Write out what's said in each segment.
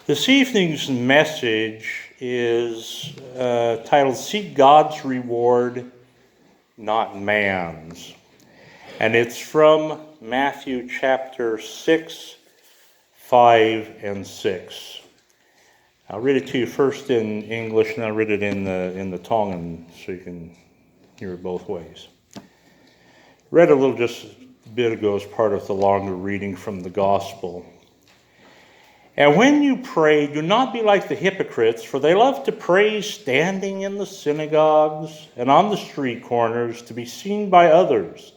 This evening's message is titled Seek God's Reward, Not Man's. And it's from Matthew chapter 6, 5, and 6. I'll read it to you first in English and I'll read it in the Tongan so you can hear it both ways. Read a little just a bit ago as part of the longer reading from the Gospel. And when you pray, do not be like the hypocrites, for they love to pray standing in the synagogues and on the street corners to be seen by others.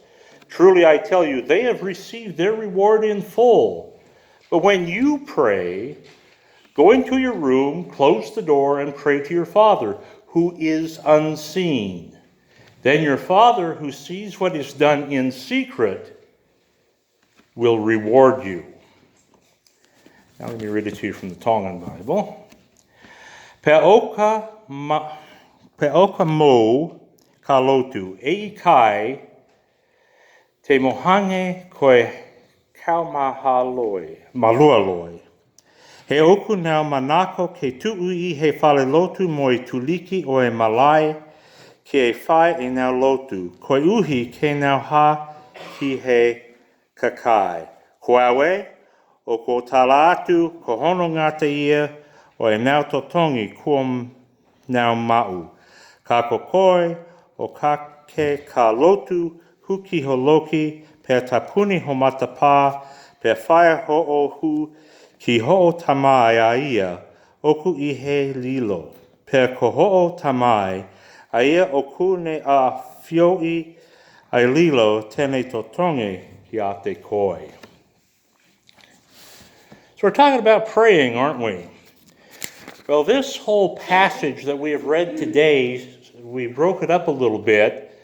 Truly, I tell you, they have received their reward in full. But when you pray, go into your room, close the door, and pray to your Father, who is unseen. Then your Father, who sees what is done in secret, will reward you. Now let me read it to you from the Tongan Bible. Pe'oka mo kalotu, ei kai te mohange koe malualoi. He oku nau manako ke tuui he whale lotu mo i tuliki o e malai ki e whai e nau lotu. Koe uhi ke nau ha ki he kakai. Koawe, o ko tala atu, ko hono ngata ia, o e nau totongi kuam nau mau. Ka kokoi, o ka ke ka lotu, huki ho loki, pe tapuni ho matapā, pe whaia ho o hu, ki ho o tamai a ia, oku i he lilo. Pe ko ho o tamai, a ia oku ne a fioi ai lilo tene totongi ki a te koi. So we're talking about praying, aren't we? Well, this whole passage that we have read today, we broke it up a little bit,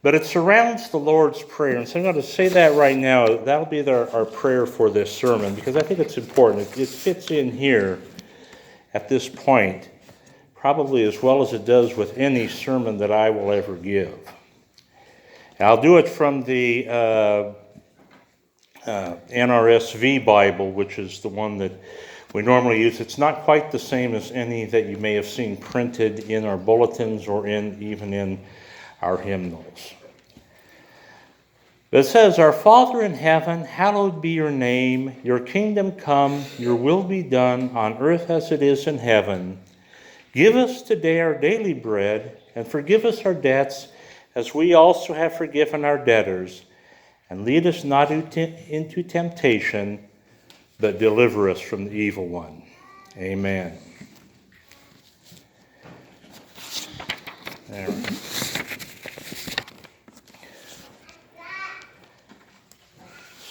but it surrounds the Lord's Prayer. And so I'm going to say that right now. That'll be our prayer for this sermon, because I think it's important. It fits in here at this point, probably as well as it does with any sermon that I will ever give. And I'll do it from the NRSV Bible, which is the one that we normally use. It's not quite the same as any that you may have seen printed in our bulletins or even in our hymnals. It says, Our Father in heaven, hallowed be your name. Your kingdom come, your will be done on earth as it is in heaven. Give us today our daily bread, and forgive us our debts as we also have forgiven our debtors. And lead us not into temptation, but deliver us from the evil one. Amen. There.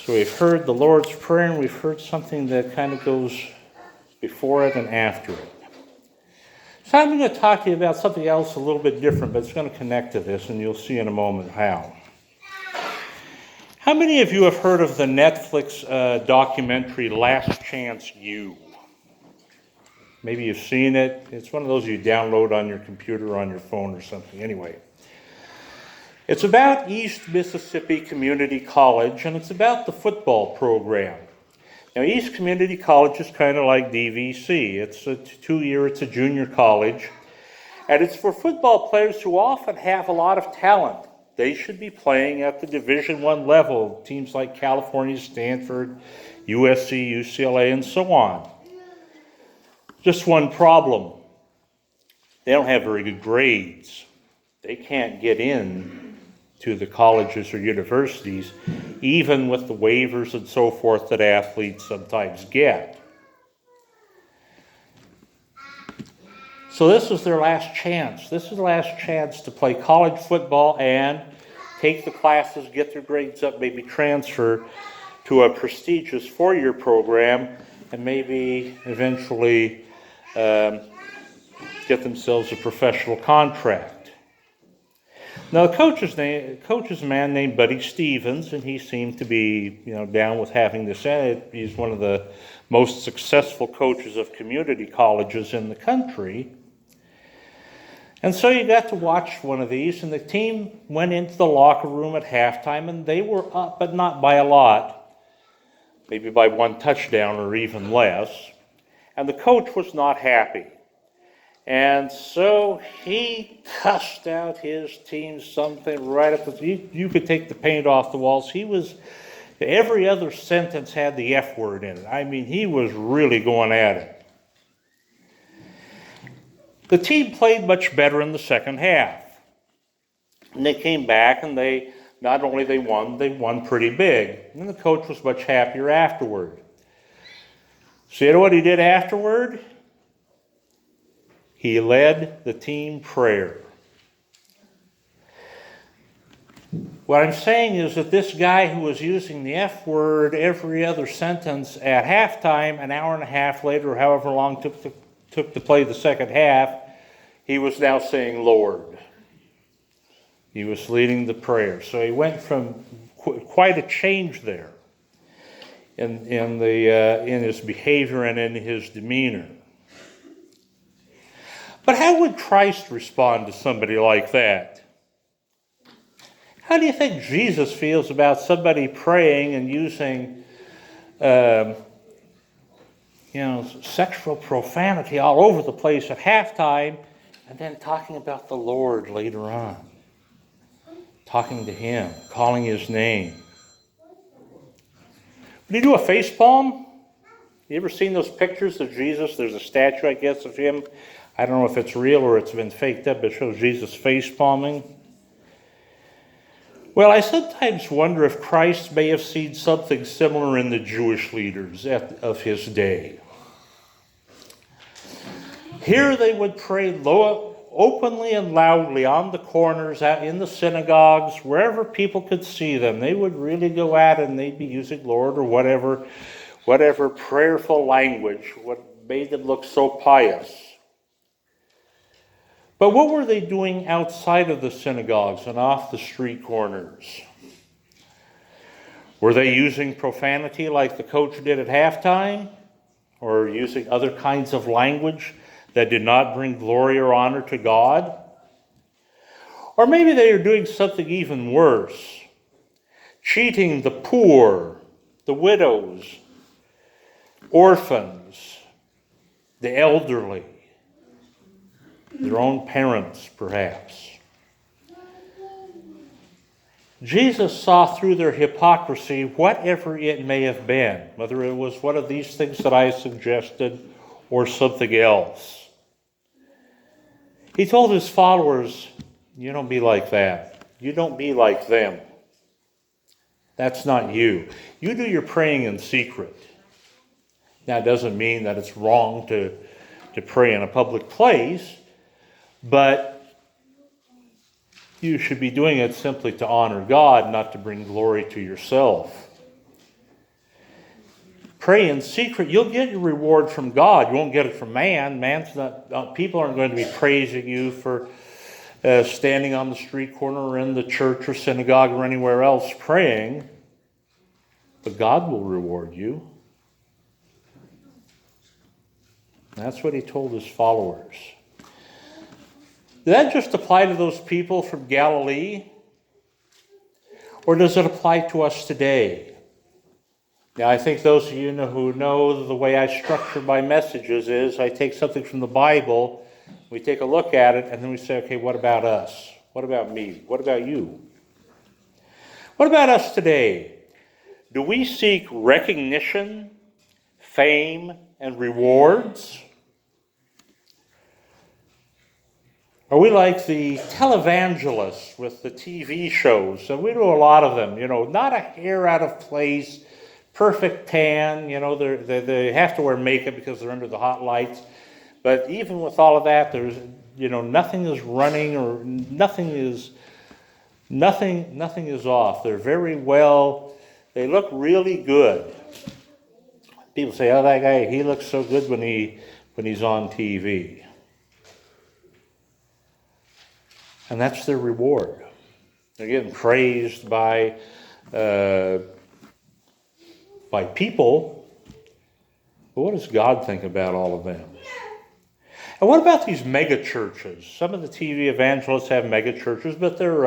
So we've heard the Lord's Prayer, and we've heard something that kind of goes before it and after it. So I'm going to talk to you about something else a little bit different, but it's going to connect to this, and you'll see in a moment how. How many of you have heard of the Netflix documentary Last Chance U? Maybe you've seen it. It's one of those you download on your computer or on your phone or something. Anyway, it's about East Mississippi Community College, and it's about the football program. Now, East Community College is kind of like DVC. It's a 2-year, it's a junior college, and it's for football players who often have a lot of talent. They should be playing at the Division I level, teams like California, Stanford, USC, UCLA, and so on. Just one problem. They don't have very good grades. They can't get in to the colleges or universities, even with the waivers and so forth that athletes sometimes get. So this is their last chance. This is the last chance to play college football and take the classes, get their grades up, maybe transfer to a prestigious 4-year program, and maybe eventually get themselves a professional contract. Now, the coach is a man named Buddy Stevens, and he seemed to be, down with having this. He's one of the most successful coaches of community colleges in the country. And so you got to watch one of these, and the team went into the locker room at halftime, and they were up, but not by a lot, maybe by 1 touchdown or even less. And the coach was not happy. And so he cussed out his team something right up the... You could take the paint off the walls. Every other sentence had the F word in it. I mean, he was really going at it. The team played much better in the second half. And they came back and they won pretty big. And the coach was much happier afterward. So you know what he did afterward? He led the team prayer. What I'm saying is that this guy who was using the F word every other sentence at halftime, an hour and a half later, or however long it took to play the second half, he was now saying Lord. He was leading the prayer. So he went from quite a change there in his behavior and in his demeanor. But how would Christ respond to somebody like that? How do you think Jesus feels about somebody praying and using, sexual profanity all over the place at halftime, and then talking about the Lord later on? Talking to him, calling his name. Would he do a face palm? You ever seen those pictures of Jesus? There's a statue, I guess, of him. I don't know if it's real or it's been faked up, but it shows Jesus face palming. Well, I sometimes wonder if Christ may have seen something similar in the Jewish leaders of his day. Here they would pray openly and loudly on the corners, out in the synagogues, wherever people could see them. They would really go at it, and they'd be using Lord or whatever prayerful language, what made them look so pious. But what were they doing outside of the synagogues and off the street corners? Were they using profanity like the coach did at halftime? Or using other kinds of language that did not bring glory or honor to God? Or maybe they were doing something even worse, cheating the poor, the widows, orphans, the elderly, their own parents, perhaps. Jesus saw through their hypocrisy, whatever it may have been, whether it was one of these things that I suggested or something else. He told his followers, you don't be like that. You don't be like them. That's not you. You do your praying in secret. Now, it doesn't mean that it's wrong to pray in a public place, but you should be doing it simply to honor God, not to bring glory to yourself. Pray in secret. You'll get your reward from God. You won't get it from man. People aren't going to be praising you for standing on the street corner or in the church or synagogue or anywhere else praying. But God will reward you. That's what he told his followers. Did that just apply to those people from Galilee? Or does it apply to us today? Now, I think those of you who know the way I structure my messages is I take something from the Bible, we take a look at it, and then we say, okay, what about us? What about me? What about you? What about us today? Do we seek recognition, fame, and rewards? Are we like the televangelists with the TV shows? And we do a lot of them, not a hair out of place, perfect tan, they have to wear makeup because they're under the hot lights. But even with all of that, there's, nothing is running or nothing is off. They're very well, they look really good. People say, oh, that guy, he looks so good when he's on TV. And that's their reward. They're getting praised by people. But what does God think about all of them? And what about these mega churches? Some of the TV evangelists have mega churches, but there are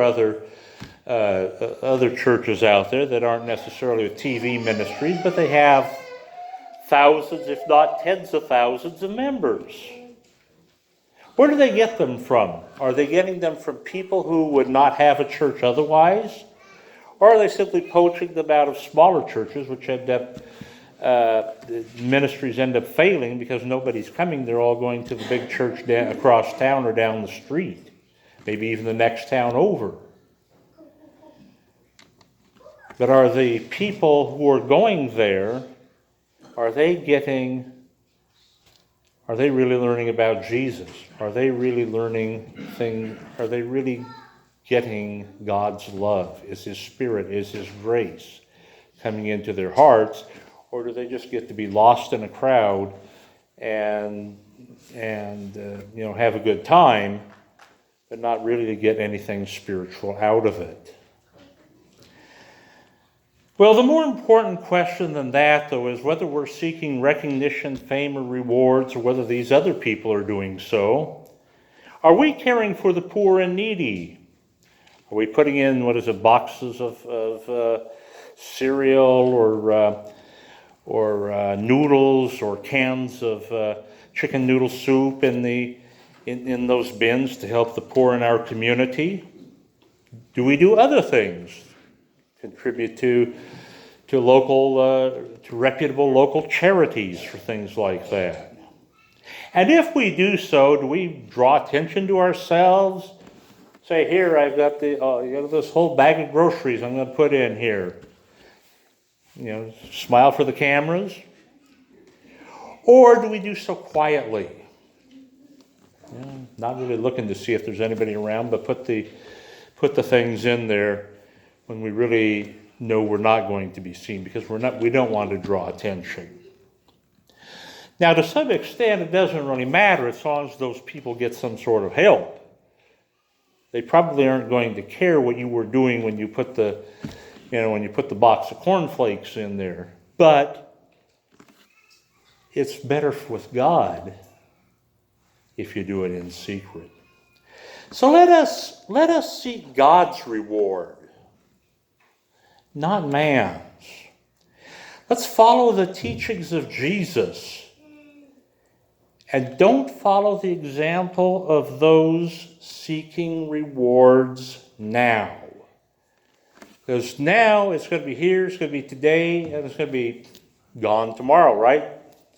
other churches out there that aren't necessarily TV ministries, but they have thousands, if not tens of thousands of members. Where do they get them from? Are they getting them from people who would not have a church otherwise? Or are they simply poaching them out of smaller churches, which end up, the ministries end up failing because nobody's coming? They're all going to the big church across town or down the street, maybe even the next town over. But are the people who are going there, are they really learning about Jesus? Are they really are they really getting God's love? Is His Spirit, is His grace coming into their hearts? Or do they just get to be lost in a crowd and have a good time, but not really to get anything spiritual out of it? Well, the more important question than that, though, is whether we're seeking recognition, fame, or rewards, or whether these other people are doing so. Are we caring for the poor and needy? Are we putting in, boxes of cereal or noodles or cans of chicken noodle soup in those bins to help the poor in our community? Do we do other things? Contribute to reputable local charities for things like that. And if we do so, do we draw attention to ourselves? Say, here, I've got this whole bag of groceries I'm going to put in here. Smile for the cameras. Or do we do so quietly? Not really looking to see if there's anybody around, but put the things in there when we really know we're not going to be seen, because we don't want to draw attention. Now, to some extent, it doesn't really matter as long as those people get some sort of help. They probably aren't going to care what you were doing when you put the box of cornflakes in there. But it's better with God if you do it in secret. So let us seek God's reward, not man's. Let's follow the teachings of Jesus and don't follow the example of those seeking rewards now. Because now it's going to be here, it's going to be today, and it's going to be gone tomorrow, right?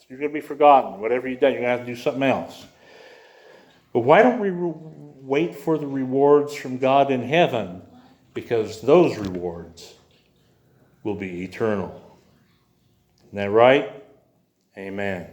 You're going to be forgotten. Whatever you've done, you're going to have to do something else. But why don't we wait for the rewards from God in heaven? Because those rewards will be eternal. Isn't that right? Amen.